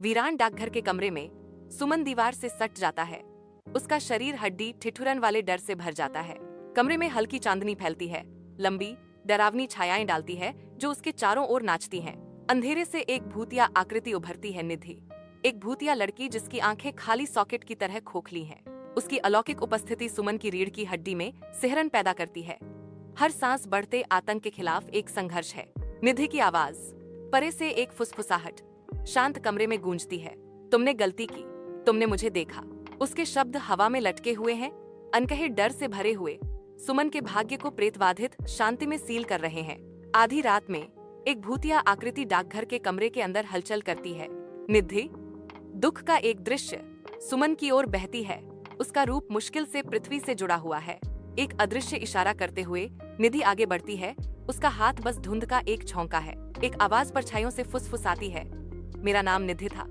वीरान डाकघर के कमरे में सुमन दीवार से सट जाता है। उसका शरीर हड्डी ठिठुरन वाले डर से भर जाता है। कमरे में हल्की चांदनी फैलती है, लंबी डरावनी छायाएं डालती है जो उसके चारों ओर नाचती हैं। अंधेरे से एक भूतिया आकृति उभरती है, निधि। एक भूतिया लड़की जिसकी आंखें खाली सॉकेट की तरह खोखली हैं। उसकी अलौकिक उपस्थिति सुमन की रीढ़ की हड्डी में सिहरन पैदा करती है। हर सांस बढ़ते आतंक के खिलाफ एक संघर्ष है। निधि की आवाज, परे से एक फुसफुसाहट, शांत कमरे में गूंजती है। तुमने गलती की, तुमने मुझे देखा। उसके शब्द हवा में लटके हुए हैं, अनकहे डर से भरे हुए, सुमन के भाग्य को प्रेतवाधित शांति में सील कर रहे हैं। आधी रात में एक भूतिया आकृति डाकघर के कमरे के अंदर हलचल करती है। निधि, दुख का एक दृश्य सुमन की ओर बहती है। उसका रूप मुश्किल से पृथ्वी से जुड़ा हुआ है। एक अदृश्य इशारा करते हुए निधि आगे बढ़ती है। उसका हाथ बस धुंध का एक झोंका है। एक आवाज परछाइयों से फुसफुसाती है, मेरा नाम निधि था,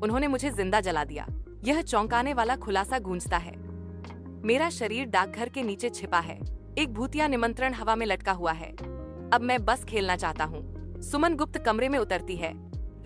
उन्होंने मुझे जिंदा जला दिया। यह चौंकाने वाला खुलासा गूंजता है। मेरा शरीर डाकघर के नीचे छिपा है। एक भूतिया निमंत्रण हवा में लटका हुआ है। अब मैं बस खेलना चाहता हूँ। सुमन गुप्त कमरे में उतरती है।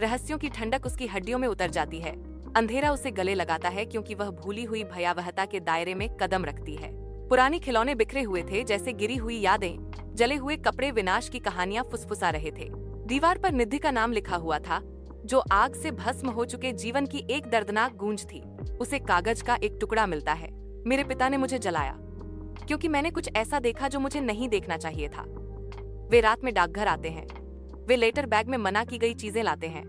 रहस्यों की ठंडक उसकी हड्डियों में उतर जाती है। अंधेरा उसे गले लगाता है क्योंकि वह भूली हुई भयावहता के दायरे में कदम रखती है। पुरानी खिलौने बिखरे हुए थे, जैसे गिरी हुई यादें। जले हुए कपड़े विनाश की कहानियां फुसफुसा रहे थे। दीवार पर निधि का नाम लिखा हुआ था, जो आग से भस्म हो चुके जीवन की एक दर्दनाक गूंज थी। उसे कागज का एक टुकड़ा मिलता है। मेरे पिता ने मुझे जलाया क्योंकि मैंने कुछ ऐसा देखा जो मुझे नहीं देखना चाहिए था। वे रात में डाकघर आते हैं। वे लेटर बैग में मना की गई चीजें लाते हैं।